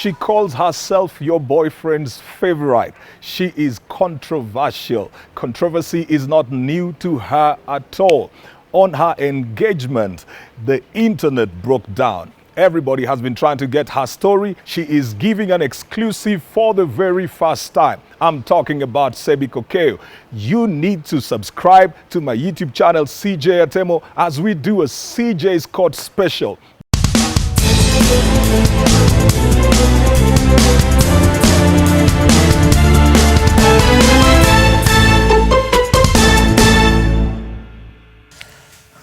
She calls herself your boyfriend's favorite. She is controversial. Controversy is not new to her at all. On her engagement, the internet broke down. Everybody has been trying to get her story. She is giving an exclusive for the very first time. I'm talking about Cebbie Koks. You need to subscribe to my YouTube channel, CJ Atemo, as we do a CJ's Court special.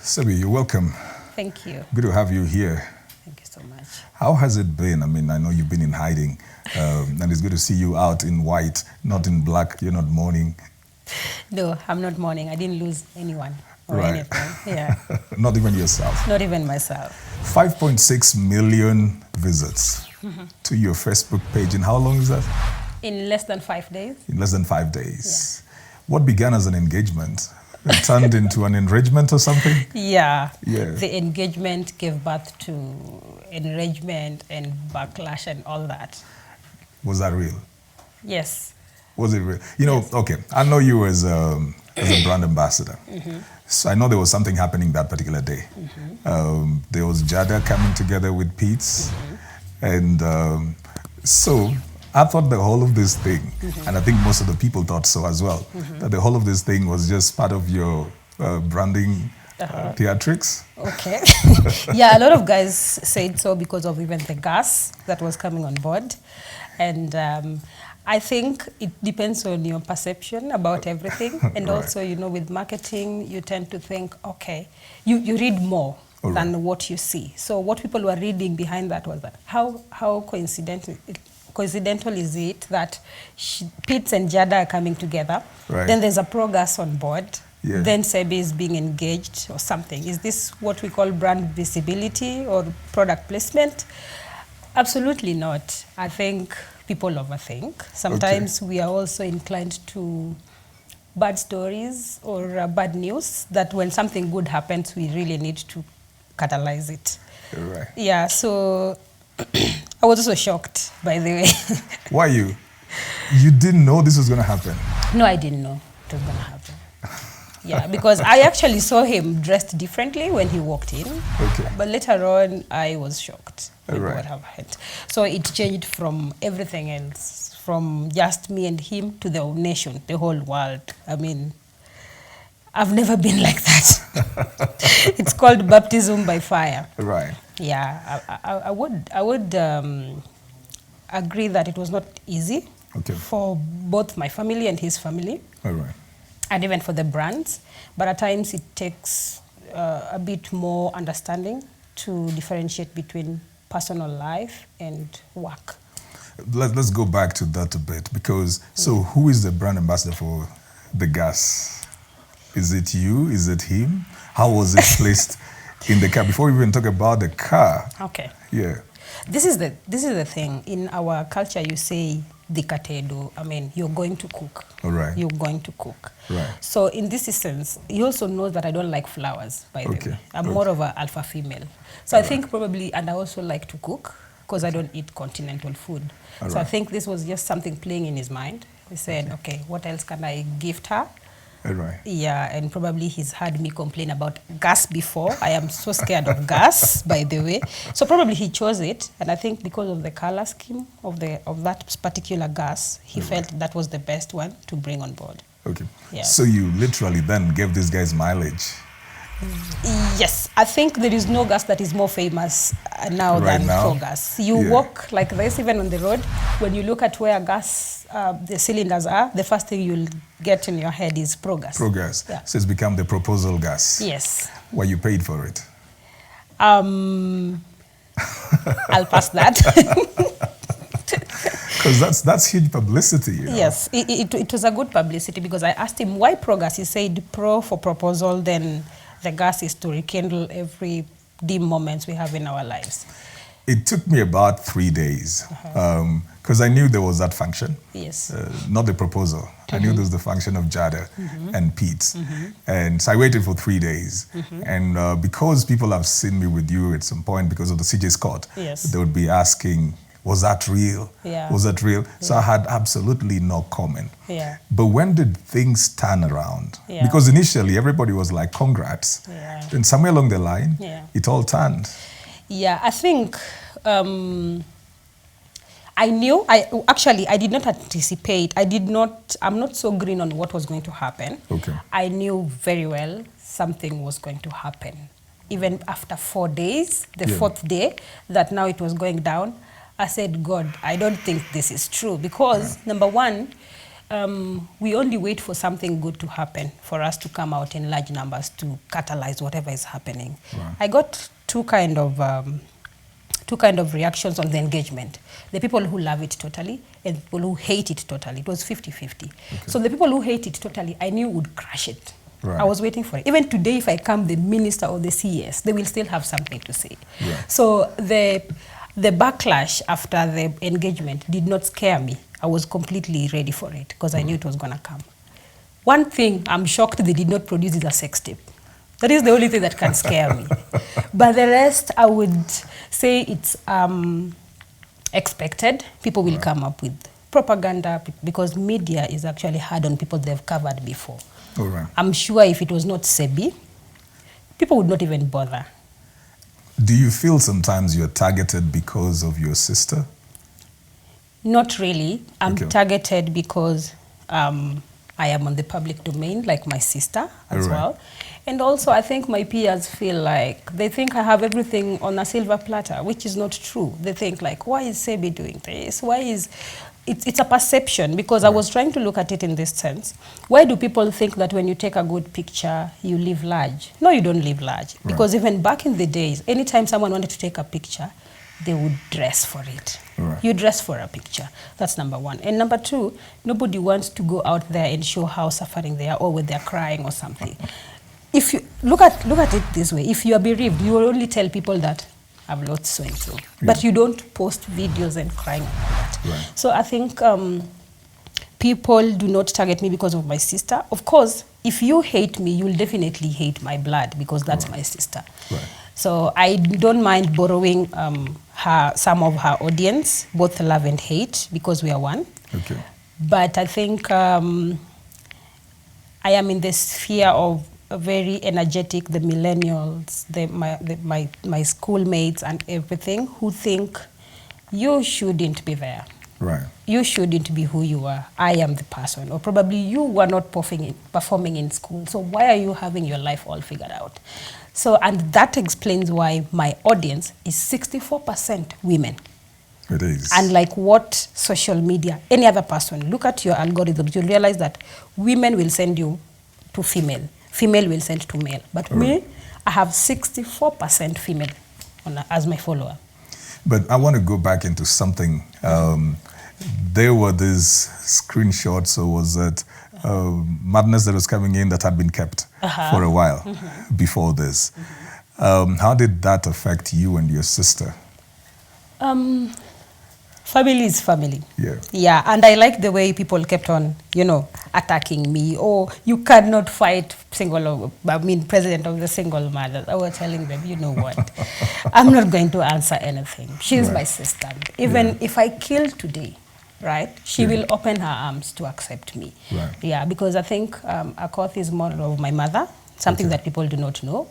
Cebbie, you're welcome. Thank you. Good to have you here. Thank you so much. How has it been? I mean, I know you've been in hiding, and it's good to see you out in white, not in black. You're not mourning. No, I'm not mourning. I didn't lose anyone or Right. anything. Yeah. Not even yourself. Not even myself. 5.6 million visits to your Facebook page. In how long is that? In less than 5 days. In less than 5 days. What began as an engagement it turned into an enragement or something? Yeah. Yeah. The engagement gave birth to enragement and backlash and all that. Was that real? Yes. Was it real? You know, okay, I know you as a brand ambassador. So I know there was something happening that particular day. There was Jada coming together with Pete's. And so I thought the whole of this thing, and I think most of the people thought so as well, that the whole of this thing was just part of your branding theatrics. Okay. Yeah, a lot of guys said so because of even the gas that was coming on board. And I think it depends on your perception about everything. And Right. also, you know, with marketing, you tend to think, okay, you read more than what you see. So what people were reading behind that was that how coincidental is it that Pete and Jada are coming together, Right. then there's a pro-gas on board, Yeah. then Sabi is being engaged or something. Is this what we call brand visibility or product placement? Absolutely not. I think people overthink. Sometimes we are also inclined to bad stories or bad news that when something good happens, we really need to catalyze it. Right. Yeah, so I was also shocked, by the way. Why you? You didn't know this was going to happen? No, I didn't know it was going to happen. Yeah, because I actually saw him dressed differently when he walked in. Okay. But later on, I was shocked with Right. what happened. So it changed from everything else, from just me and him to the nation, the whole world. I mean, I've never been like that. It's called baptism by fire. Right. Yeah, I would agree that it was not easy for both my family and his family. All right. And even for the brands, but at times it takes a bit more understanding to differentiate between personal life and work. Let's go back to that a bit, because so who is the brand ambassador for the gas? Is it you? Is it him? How was it placed in the car? Before we even talk about the car. Okay. Yeah. This is the thing. In our culture, you say dikatedo. I mean, you're going to cook. All right. You're going to cook. Right. So in this sense, he also knows that I don't like flowers, by the way. I'm more of an alpha female. So I think probably, and I also like to cook because I don't eat continental food. So I think this was just something playing in his mind. He said, okay, what else can I gift her? Right. Yeah, and probably he's heard me complain about gas before. I am so scared of gas, by the way. So probably he chose it, and I think because of the color scheme of that particular gas, he felt that was the best one to bring on board. Okay. Yeah. So you literally then gave these guys mileage. Yes, I think there is no gas that is more famous now than pro-gas. You walk like this, even on the road, when you look at where gas, the cylinders are, the first thing you'll get in your head is pro-gas. Pro-gas. Yeah. So it's become the proposal gas. Yes. Well, you paid for it. I'll pass that. Because that's huge publicity. You know? Yes, it was a good publicity because I asked him why pro-gas. He said pro for proposal, then the gas is to rekindle every dim moments we have in our lives. It took me about 3 days because I knew there was that function. Yes. Not the proposal. I knew there was the function of Jada and Pete. And so I waited for 3 days. And because people have seen me with you at some point because of the CJ's Court, yes, they would be asking was that real? Yeah. Was that real? So Yeah. I had absolutely no comment. Yeah. But when did things turn around? Yeah. Because initially everybody was like, congrats. Yeah. Then somewhere along the line, Yeah. it all turned. Yeah, I think I knew, I did not anticipate. I'm not so green on what was going to happen. Okay. I knew very well something was going to happen. Even after 4 days, the Yeah. fourth day, that now it was going down, I said, God, I don't think this is true. Because, number one, we only wait for something good to happen for us to come out in large numbers to catalyze whatever is happening. Right. I got two kind of reactions on the engagement. The people who love it totally and people who hate it totally. It was 50-50. Okay. So the people who hate it totally, I knew would crush it. Right. I was waiting for it. Even today, if I come the minister or the CES, they will still have something to say. Yeah. So the backlash after the engagement did not scare me. I was completely ready for it because I knew it was going to come. One thing I'm shocked they did not produce is a sex tape. That is the only thing that can scare me. But the rest, I would say it's expected. People will come up with propaganda because media is actually hard on people they've covered before. All right. I'm sure if it was not Cebbie, people would not even bother. Do you feel sometimes you're targeted because of your sister? Not really. I'm Okay. targeted because I am on the public domain, like my sister as Right. well. And also, I think my peers feel like they think I have everything on a silver platter, which is not true. They think like, why is Cebbie doing this? Why is... It's a perception because I was trying to look at it in this sense. Why do people think that when you take a good picture, you live large? No, you don't live large. Right. Because even back in the days, anytime someone wanted to take a picture, they would dress for it. Right. You dress for a picture. That's number one. And number two, nobody wants to go out there and show how suffering they are or when they're crying or something. If you look at it this way, if you are bereaved, you will only tell people that I've lost so and so. But you don't post videos and crying about that. Right. So I think people do not target me because of my sister. Of course, if you hate me, you'll definitely hate my blood because that's my sister. Right. So I don't mind borrowing some of her audience, both love and hate, because we are one. Okay. But I think I am in the sphere of very energetic, the millennials, my schoolmates and everything, who think you shouldn't be there. Right. You shouldn't be who you are. I am the person. Or probably you were not performing in school. So why are you having your life all figured out? So, and that explains why my audience is 64% women. It is. And like what social media, any other person, look at your algorithms, you'll realize that women will send you to female. Female will send to male. But me, I have 64% female as my follower. But I want to go back into something. There were these screenshots, or was it madness that was coming in that had been kept for a while before this. How did that affect you and your sister? Family is family. Yeah. Yeah, and I like the way people kept on, attacking me. Oh, you cannot fight president of the single mothers. I was telling them, you know what? I'm not going to answer anything. She's my sister. Even if I kill today, right, she will open her arms to accept me. Right. Yeah, because I think Akoth is more of my mother, something that people do not know.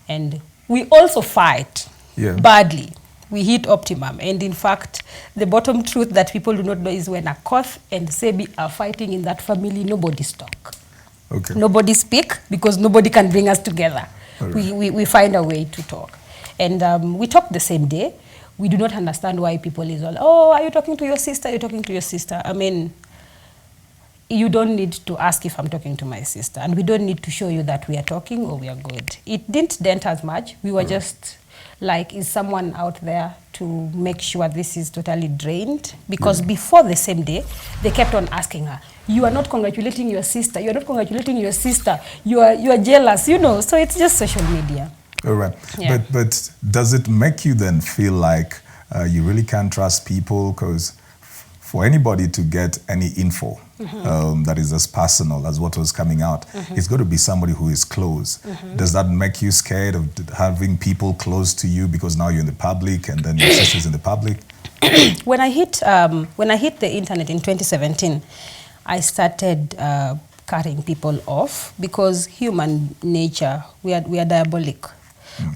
And we also fight badly. We hit optimum. And in fact, the bottom truth that people do not know is when Akoth and Cebbie are fighting in that family, nobody talk. Okay. Nobody speak because nobody can bring us together. Right. We find a way to talk. And we talk the same day. We do not understand why people is all, oh, are you talking to your sister? Are you talking to your sister? I mean, you don't need to ask if I'm talking to my sister. And we don't need to show you that we are talking or we are good. It didn't dent as much. We were just like, is someone out there to make sure this is totally drained? Because before the same day, they kept on asking her, you are not congratulating your sister. You are not congratulating your sister. You are jealous, So it's just social media. All right. Yeah. But does it make you then feel like you really can't trust people? Because for anybody to get any info that is as personal as what was coming out, it's got to be somebody who is close. Does that make you scared of having people close to you because now you're in the public and then your sister's in the public? when I hit the internet in 2017, I started cutting people off because human nature, we are diabolic.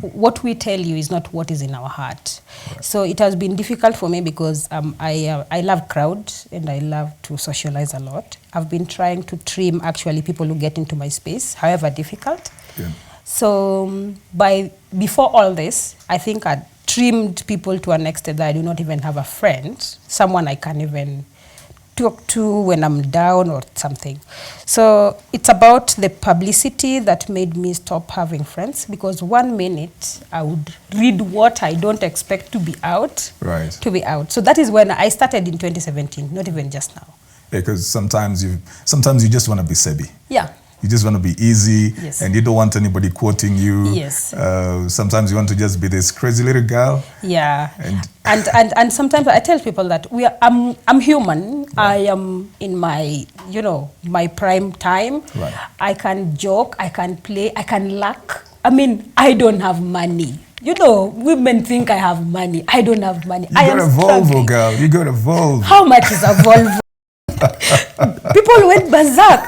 What we tell you is not what is in our heart. Right. So it has been difficult for me because I love crowd and I love to socialize a lot. I've been trying to trim actually people who get into my space, however difficult. Yeah. So before all this, I think I trimmed people to an extent that I do not even have a friend, someone I can even talk to when I'm down or something. So it's about the publicity that made me stop having friends, because 1 minute I would read what I don't expect to be out. Right. To be out. So that is when I started in 2017, not even just now. Yeah, because sometimes you just want to be Cebbie. Yeah. You just want to be easy, yes. And you don't want anybody quoting you. Yes. Sometimes you want to just be this crazy little girl. Yeah. And sometimes I tell people that I'm human. Right. I am in my my prime time. Right. I can joke, I can play, I can laugh. I mean, I don't have money. Women think I have money. I don't have money. You got a Volvo, girl. You got a Volvo. How much is a Volvo? People went berserk.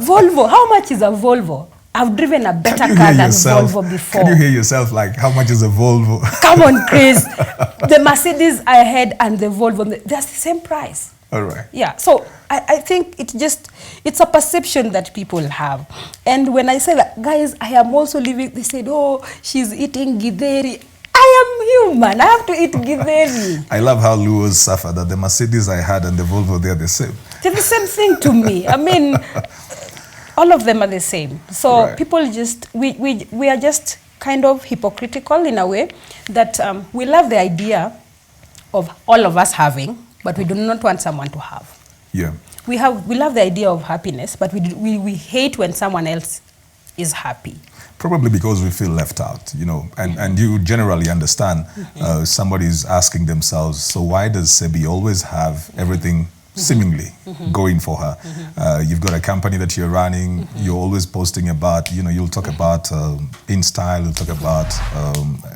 Volvo, how much is a Volvo? I've driven a better car than Volvo before. Can you hear yourself like, how much is a Volvo? Come on, Chris. The Mercedes I had and the Volvo, they're the same price. All right. Yeah, so I think it's a perception that people have. And when I say that, guys, I am also living, they said, oh, she's eating githeri. I am human. I have to eat githeri. I love how Luos suffer that the Mercedes I had and the Volvo, they're the same. They're the same thing to me. I mean, all of them are the same. So right. People just, we are just kind of hypocritical in a way that we love the idea of all of us having, but we do not want someone to have. Yeah. We love the idea of happiness, but we hate when someone else is happy. Probably because we feel left out, and you generally understand somebody's asking themselves, so why does Cebbie always have everything seemingly going for her? You've got a company that you're running, you're always posting about, you'll talk about in style, you'll talk about,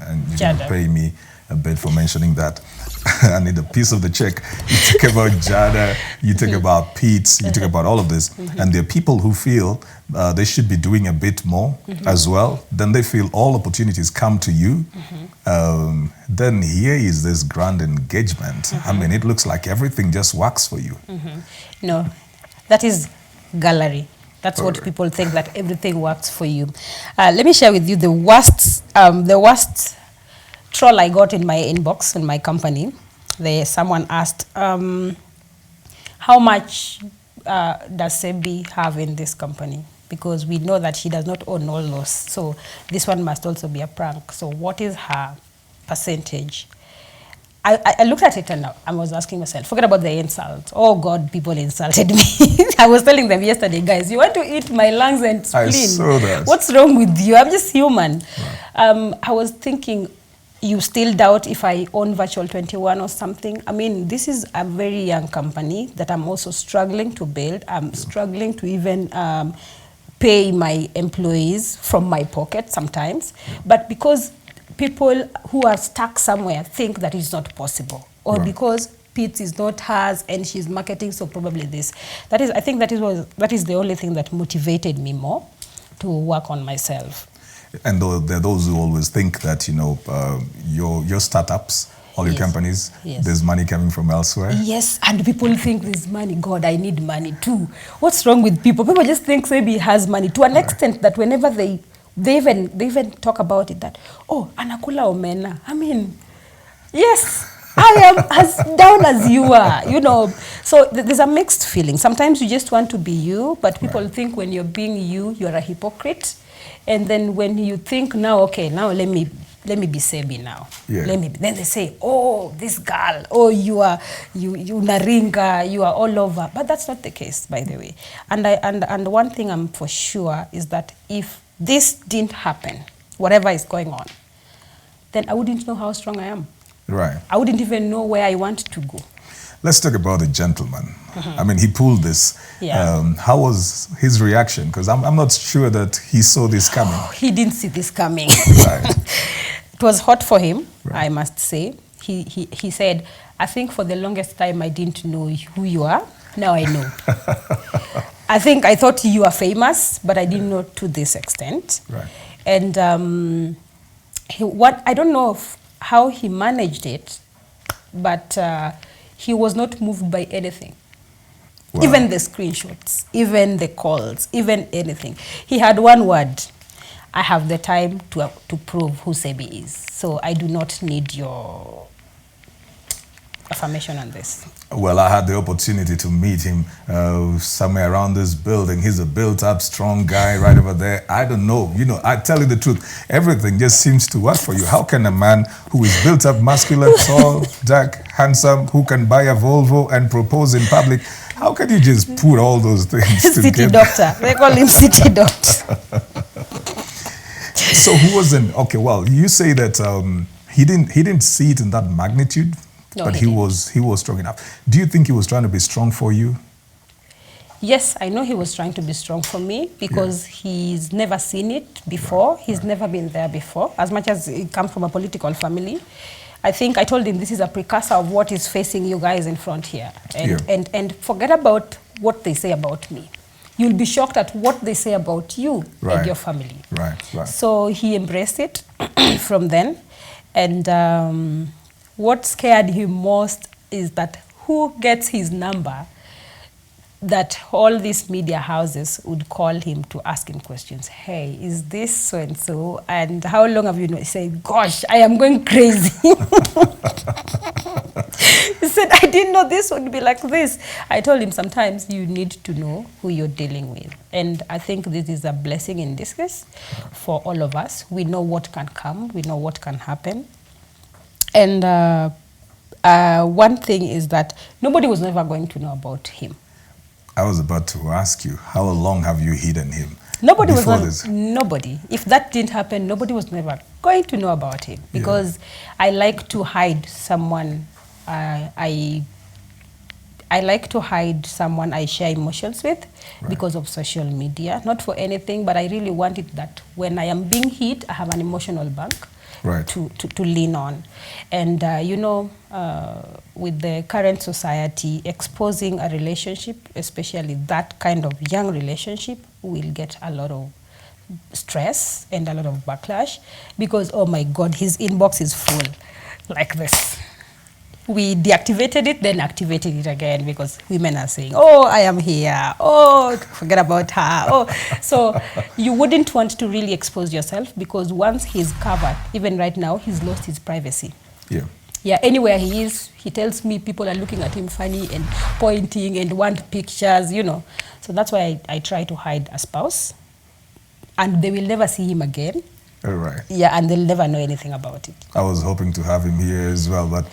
and you're going to pay me a bit for mentioning that. I need a piece of the check. You talk about Jada, you talk about Pete's, you talk about all of this. And there are people who feel they should be doing a bit more as well. Then they feel all opportunities come to you. Then here is this grand engagement. I mean, it looks like everything just works for you. No, that is gallery. That's what people think, that everything works for you. Let me share with you the worst troll I got in my inbox in my company. Someone asked, how much does Cebbie have in this company? Because we know that she does not own all those. So this one must also be a prank. So what is her percentage? I looked at it and I was asking myself, forget about the insult. Oh God, people insulted me. I was telling them yesterday, guys, you want to eat my lungs and spleen? I saw that. What's wrong with you? I'm just human. Right. I was thinking, you still doubt if I own Virtual 21 or something? I mean, this is a very young company that I'm also struggling to build. I'm struggling to even pay my employees from my pocket sometimes. But because people who are stuck somewhere think that it's not possible, or because Pete is not hers and she's marketing, so probably this. I think that is the only thing that motivated me more to work on myself. And there are those who always think that, your startups, all your companies, there's money coming from elsewhere. Yes, and people think there's money. God, I need money too. What's wrong with people? People just think Cebbie has money to an extent that whenever they even talk about it, that, oh, anakula omena. I mean, yes, I am as down as you are, So there's a mixed feeling. Sometimes you just want to be you, but people think when you're being you, you're a hypocrite. And then when you think, now let me be Cebbie now. Yeah. Then they say, oh, this girl, oh, you naringa, you are all over. But that's not the case, by the way. And one thing I'm for sure is that if this didn't happen, whatever is going on, then I wouldn't know how strong I am. Right. I wouldn't even know where I want to go. Let's talk about the gentleman. I mean, he pulled this. Yeah. How was his reaction? Because I'm not sure that he saw this coming. Oh, he didn't see this coming. Right. It was hot for him, I must say. he said, I think for the longest time I didn't know who you are. Now I know. I think I thought you are famous, but I didn't know to this extent. Right. And I don't know how he managed it, but he was not moved by anything. Wow. Even the screenshots, even the calls, even anything. He had one word: I have the time to prove who Cebbie is. So I do not need your affirmation on this. Well, I had the opportunity to meet him somewhere around this building. He's a built-up, strong guy right over there. I don't know. You know, I tell you the truth, everything just seems to work for you. How can a man who is built up, muscular, tall, dark, handsome, who can buy a Volvo and propose in public, how can you just put all those things together? City doctor. They call him city doctor. So who wasn't, okay, well, you say that he didn't see it in that magnitude. No, but he was strong enough. Do you think he was trying to be strong for you? Yes, I know he was trying to be strong for me because he's never seen it before. Right. He's never been there before. As much as he comes from a political family, I think I told him this is a precursor of what is facing you guys in front here. And forget about what they say about me. You'll be shocked at what they say about you and your family. Right. So he embraced it from then. And what scared him most is that who gets his number, that all these media houses would call him to ask him questions. Hey, is this so-and-so? And how long have you known? He said, gosh, I am going crazy. He said, I didn't know this would be like this. I told him sometimes you need to know who you're dealing with. And I think this is a blessing in disguise for all of us. We know what can come. We know what can happen. And one thing is that nobody was never going to know about him. I was about to ask you, how long have you hidden him? Nobody. If that didn't happen, nobody was never going to know about him because I like to hide someone. I like to hide someone I share emotions with because of social media. Not for anything, but I really want it that when I am being hit, I have an emotional bank. To lean on. And, with the current society, exposing a relationship, especially that kind of young relationship, will get a lot of stress and a lot of backlash because, oh my God, his inbox is full like this. We deactivated it, then activated it again because women are saying, oh, I am here. Oh, forget about her. Oh, so you wouldn't want to really expose yourself because once he's covered, even right now, he's lost his privacy. Yeah, anywhere he is, he tells me people are looking at him funny and pointing and want pictures, So that's why I try to hide a spouse. And they will never see him again. All right. Yeah, and they'll never know anything about it. I was hoping to have him here as well, but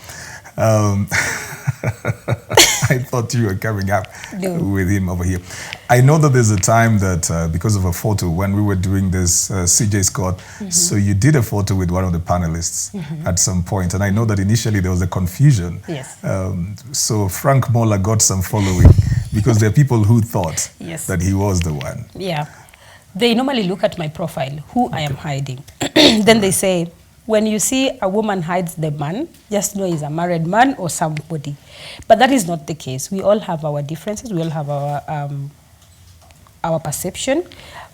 I thought you were coming up with him over here. I know that there's a time that because of a photo when we were doing this CJ Scott, so you did a photo with one of the panelists at some point, and I know that initially there was a confusion. Yes. So Frank Moller got some following because there are people who thought that he was the one. Yeah. They normally look at my profile, who I am hiding. Then they say, when you see a woman hides the man, just know he's a married man or somebody. But that is not the case. We all have our differences. We all have our perception.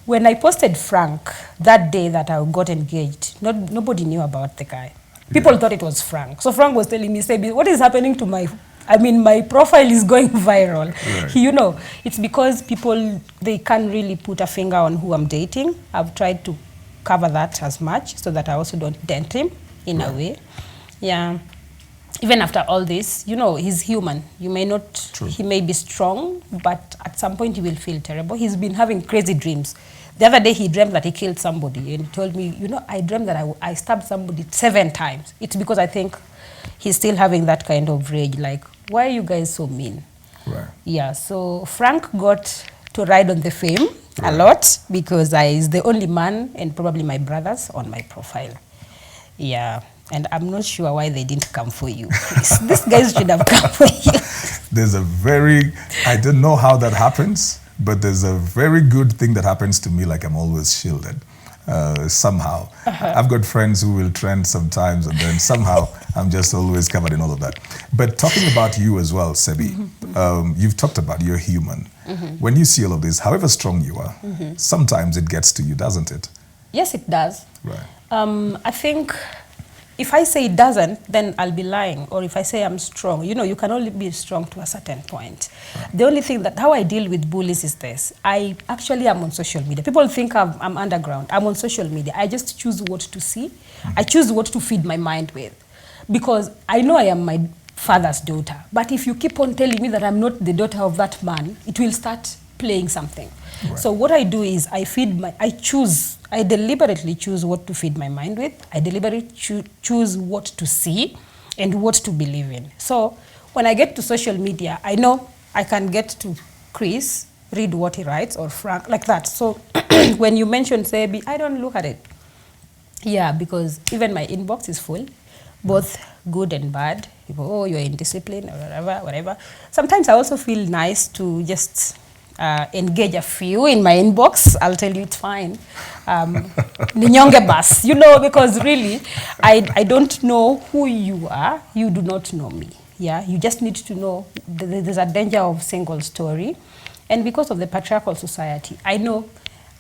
When I posted Frank that day that I got engaged, nobody knew about the guy. People thought it was Frank. So Frank was telling me, Cebbie, what is happening to my profile is going viral. Right. It's because people, they can't really put a finger on who I'm dating. I've tried to cover that as much so that I also don't dent him in a way. Yeah. Even after all this, he's human. You may not, he may be strong, but at some point he will feel terrible. He's been having crazy dreams. The other day he dreamt that he killed somebody and he told me, I dreamt that I stabbed somebody 7 times. It's because I think he's still having that kind of rage, like, why are you guys so mean? Right. Yeah, so Frank got to ride on the fame a lot because he's the only man and probably my brothers on my profile. Yeah, and I'm not sure why they didn't come for you. These guys should have come for you. There's I don't know how that happens, but there's a very good thing that happens to me, like I'm always shielded. Somehow. I've got friends who will trend sometimes and then somehow I'm just always covered in all of that. But talking about you as well, Cebbie, you've talked about you're human. When you see all of this, however strong you are, sometimes it gets to you, doesn't it? Yes, it does. Right. I think if I say it doesn't, then I'll be lying. Or if I say I'm strong, you know, you can only be strong to a certain point. Right. The only thing that how I deal with bullies is this. I actually am on social media. People think I'm underground. I'm on social media. I just choose what to see. I choose what to feed my mind with. Because I know I am my father's daughter. But if you keep on telling me that I'm not the daughter of that man, it will start playing something. Right. So what I do is I deliberately choose what to feed my mind with. I deliberately choose what to see and what to believe in. So when I get to social media, I know I can get to Chris, read what he writes, or Frank, like that. So when you mention Cebbie, I don't look at it. Yeah, because even my inbox is full, both good and bad. People, oh, you're indisciplined, or whatever. Sometimes I also feel nice to just engage a few in my inbox. I'll tell you it's fine. Ninyonge bas, you know, because really, I don't know who you are. You do not know me. Yeah, you just need to know there's a danger of single story. And because of the patriarchal society, I know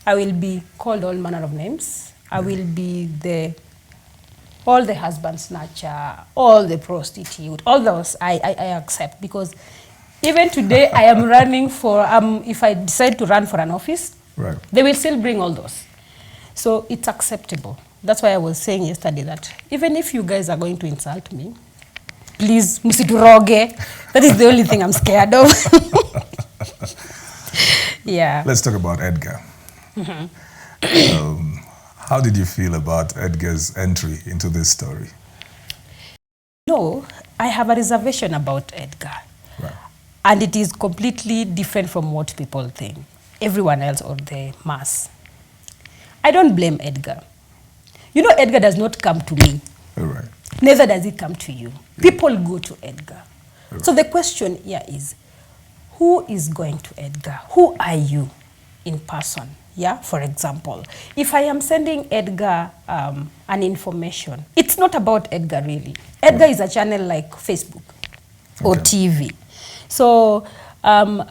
I will be called all manner of names. I will be all the husband snatcher, all the prostitute, all those I accept, because even today, I am running for, if I decide to run for an office, right, they will still bring all those. So it's acceptable. That's why I was saying yesterday that even if you guys are going to insult me, please, musituroge. That is the only thing I'm scared of. Yeah. Let's talk about Edgar. How did you feel about Edgar's entry into this story? No, I have a reservation about Edgar. Right. And it is completely different from what people think, everyone else or the mass. I don't blame Edgar. You know, Edgar does not come to me. All right. Neither does he come to you. Yeah. People go to Edgar. Right. So the question here is, who is going to Edgar? Who are you in person? Yeah, for example, if I am sending Edgar an information, it's not about Edgar really. Edgar is a channel like Facebook or TV. So when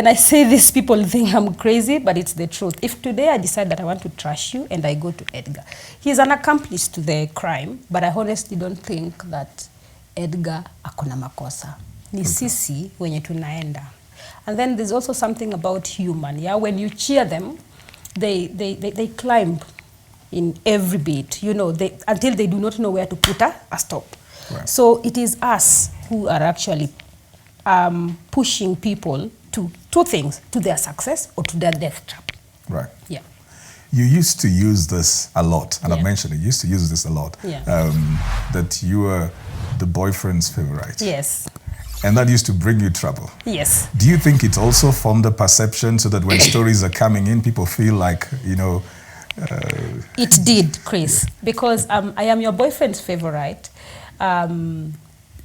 I say this, people think I'm crazy, but it's the truth. If today I decide that I want to trash you and I go to Edgar, he's an accomplice to the crime, but I honestly don't think that Edgar akona makosa. Ni sisi wenye tunaenda. And then there's also something about human. Yeah, when you cheer them, they climb in every beat, you know, until they do not know where to put a stop. Right. So it is us who are actually pushing people to two things, to their success or to their death trap. Right. Yeah. You used to use this a lot, and I've mentioned it, you used to use this a lot, that you were the boyfriend's favorite. Yes. And that used to bring you trouble. Yes. Do you think it also formed a perception so that when stories are coming in, people feel like, you know... It did, Chris, because I am your boyfriend's favorite.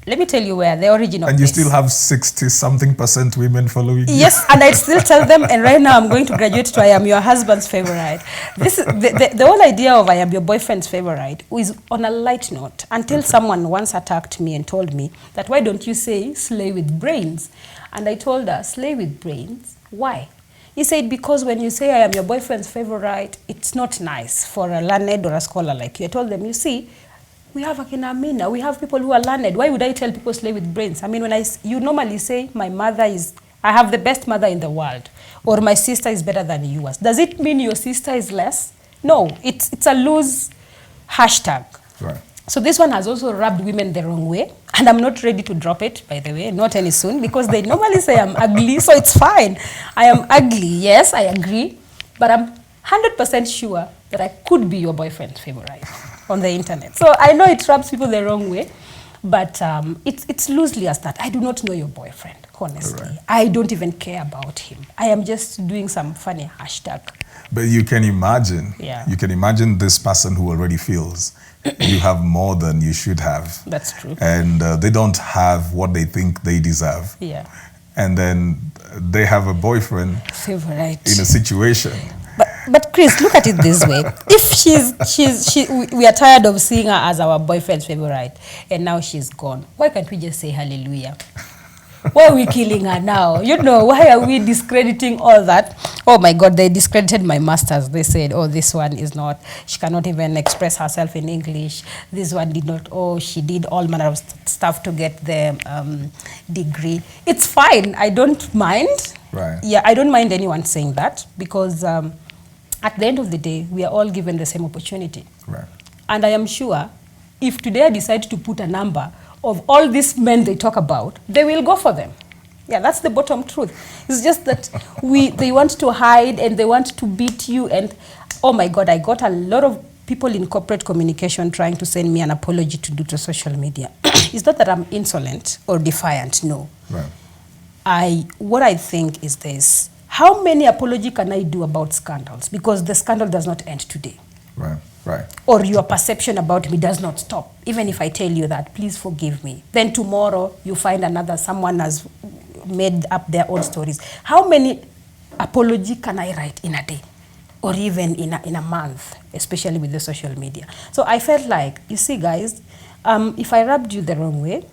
Let me tell you where the origin of this. And you still have 60-something% women following you. Yes, and I still tell them, and right now I'm going to graduate to I am your husband's favorite. This is the whole idea of I am your boyfriend's favorite is on a light note, until someone once attacked me and told me that why don't you say slay with brains? And I told her, slay with brains? Why? He said, because when you say I am your boyfriend's favorite, it's not nice for a learned or a scholar like you. I told them, you see, we have Akina Amina, we have people who are learned. Why would I tell people slay with brains? I mean, when you normally say my mother I have the best mother in the world, or my sister is better than yours. Does it mean your sister is less? No, it's a loose hashtag. Right. So this one has also rubbed women the wrong way, and I'm not ready to drop it, by the way, not any soon, because they normally say I'm ugly, so it's fine. I am ugly, yes, I agree, but I'm 100% sure that I could be your boyfriend's favorite on the internet. So I know it rubs people the wrong way, but it's loosely as that. I do not know your boyfriend, honestly. Right. I don't even care about him. I am just doing some funny hashtag. But you can imagine, you can imagine this person who already feels you have more than you should have. That's true. And they don't have what they think they deserve. Yeah. And then they have a boyfriend favorite in a situation. But But Chris, look at it this way. If we are tired of seeing her as our boyfriend's favorite, and now she's gone, why can't we just say hallelujah? Why are we killing her now? You know, why are we discrediting all that? Oh my God, they discredited my masters. They said, oh, this one is not, she cannot even express herself in English. This one did not, oh, she did all manner of stuff to get the degree. It's fine, I don't mind. Right. Yeah, I don't mind anyone saying that because at the end of the day, we are all given the same opportunity. Right. And I am sure if today I decide to put a number of all these men they talk about, they will go for them. Yeah, that's the bottom truth. It's just that they want to hide and they want to beat you. And oh my God, I got a lot of people in corporate communication trying to send me an apology to do to social media. It's not that I'm insolent or defiant, no. Right. What I think is this: how many apology can I do about scandals? Because the scandal does not end today. Right. Right. Or your perception about me does not stop. Even if I tell you that, please forgive me. Then tomorrow you find someone has made up their own stories. How many apology can I write in a day? Or even in a month, especially with the social media? So I felt like, you see guys, if I rubbed you the wrong way,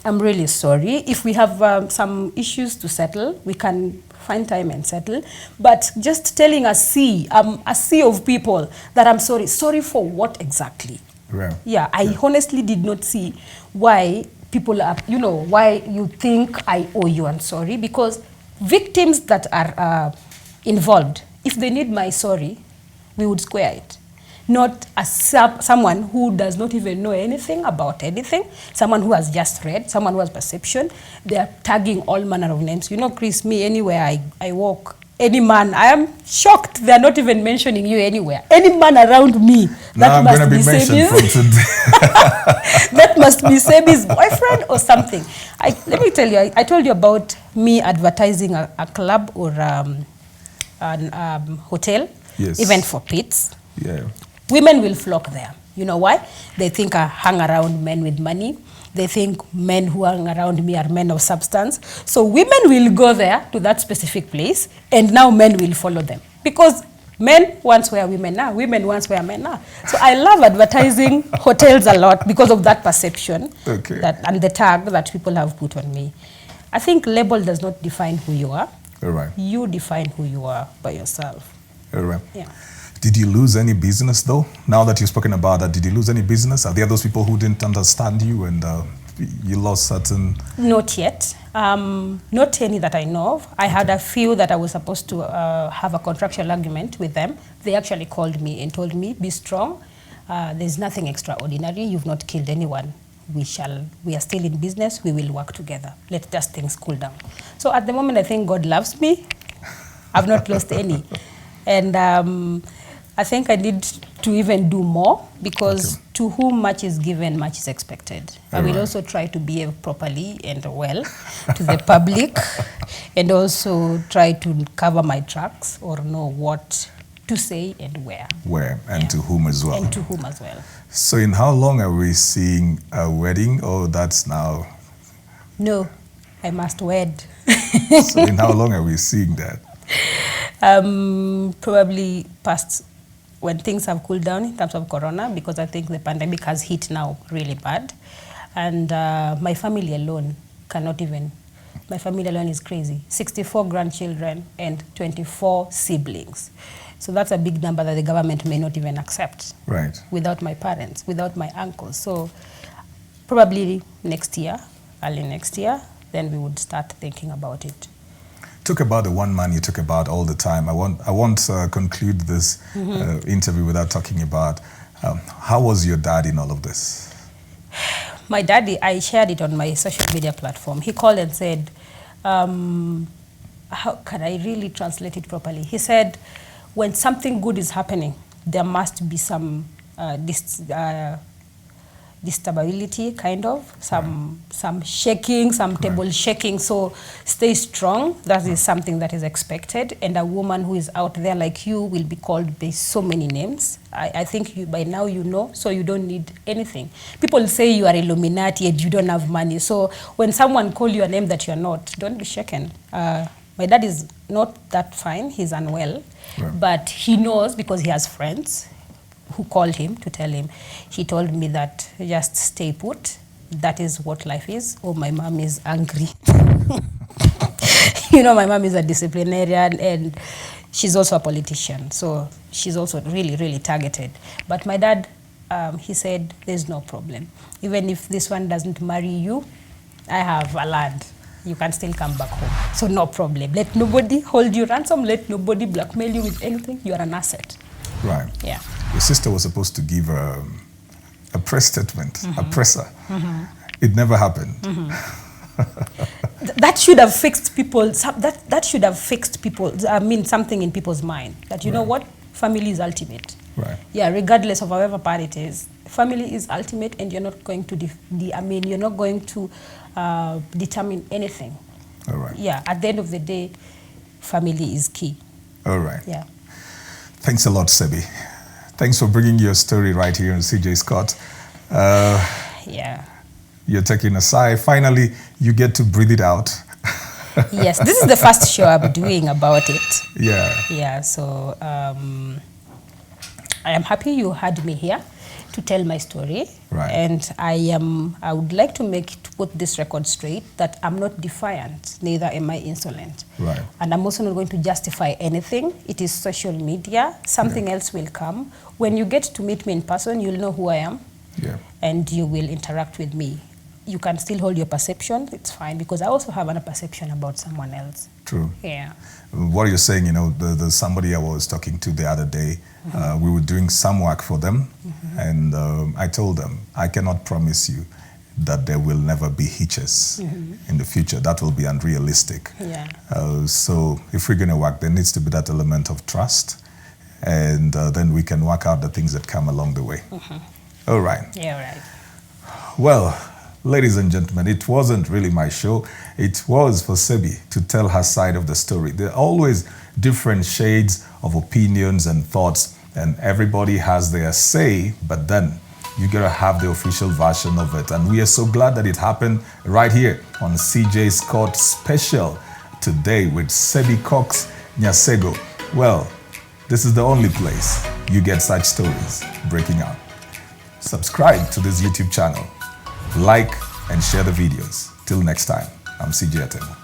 I'm really sorry. If we have some issues to settle, we can find time and settle. But just telling a sea of people that I'm sorry. Sorry for what exactly? Right. Yeah, I honestly did not see why people are, why you think I owe you I'm sorry. Because victims that are involved, if they need my sorry, we would square it. Not as someone who does not even know anything about anything, someone who has just read, someone who has perception. They are tagging all manner of names. You know, Chris, me, anywhere I walk, any man, I am shocked. They are not even mentioning you anywhere. Any man around me, now I'm going to be mentioned from today. That must be Cebbie's boyfriend or something. Let me tell you, I told you about me advertising a club or an hotel, yes. Even for pits. Yeah. Women will flock there. You know why? They think I hang around men with money. They think men who hang around me are men of substance. So women will go there to that specific place, and now men will follow them. Because men once were women now, women once were men now. So I love advertising hotels a lot because of that perception and the tag that people have put on me. I think label does not define who you are. All right. You define who you are by yourself. All right. Yeah. Did you lose any business though? Now that you've spoken about that, did you lose any business? Are there those people who didn't understand you and you lost certain? Not yet. Not any that I know of. I had a few that I was supposed to have a contractual argument with them. They actually called me and told me, be strong. There's nothing extraordinary. You've not killed anyone. We are still in business. We will work together. Let just things cool down. So at the moment, I think God loves me. I've not lost any. And I think I need to even do more because to whom much is given, much is expected. I will also try to behave properly and well to the public and also try to cover my tracks or know what to say and where. Where and to whom as well. And to whom as well. So in how long are we seeing a wedding? Oh, that's now. No, I must wed. So in how long are we seeing that? Probably past when things have cooled down in terms of corona, because I think the pandemic has hit now really bad. And my family alone cannot even, my family alone is crazy. 64 grandchildren and 24 siblings. So that's a big number that the government may not even accept. Right. Without my parents, without my uncles. So probably next year, early next year, then we would start thinking about it. Talk about the one man you talk about all the time. I won't conclude this interview without talking about how was your dad in all of this? My daddy, I shared it on my social media platform. He called and said, how can I really translate it properly? He said, when something good is happening, there must be some disturbability, kind of, some shaking, some table shaking. So stay strong. That is something that is expected. And a woman who is out there like you will be called by so many names. I think you, by now you know, so you don't need anything. People say you are Illuminati and you don't have money. So when someone calls you a name that you're not, don't be shaken. My dad is not that fine. He's unwell. Right. But he knows because he has friends who called him to tell him. He told me that just stay put. That is what life is. Oh, my mom is angry. You know, my mom is a disciplinarian and she's also a politician. So she's also really, really targeted. But my dad, he said, there's no problem. Even if this one doesn't marry you, I have a land. You can still come back home. So no problem. Let nobody hold you ransom. Let nobody blackmail you with anything. You are an asset. Right. Yeah. Your sister was supposed to give a press statement, a presser. It never happened. That should have fixed people. That should have fixed people. I mean, something in people's mind. That you know what, family is ultimate. Right. Yeah, regardless of however part it is, family is ultimate, and you're not going to. You're not going to determine anything. All right. Yeah. At the end of the day, family is key. All right. Yeah. Thanks a lot, Cebbie. Thanks for bringing your story right here on CJ Scott. Yeah. You're taking a sigh. Finally, you get to breathe it out. Yes, this is the first show I'm doing about it. Yeah. Yeah, so I am happy you had me here to tell my story. Right. And I would like to put this record straight that I'm not defiant, neither am I insolent. Right. And I'm also not going to justify anything. It is social media. Something else will come. When you get to meet me in person, you'll know who I am. Yeah. And you will interact with me. You can still hold your perception, it's fine, because I also have a perception about someone else. True. Yeah. What you're saying, you know, the somebody I was talking to the other day, we were doing some work for them, and I told them, I cannot promise you that there will never be hitches in the future. That will be unrealistic. Yeah. So if we're going to work, there needs to be that element of trust, and then we can work out the things that come along the way. All right. Yeah, right. Well, ladies and gentlemen, it wasn't really my show. It was for Cebbie to tell her side of the story. There are always different shades of opinions and thoughts, and everybody has their say, but then you gotta have the official version of it. And we are so glad that it happened right here on CJ Scott Special today with Cebbie Koks Nyasego. Well, this is the only place you get such stories breaking out. Subscribe to this YouTube channel, like and share the videos. Till next time, I'm CJ Atemo.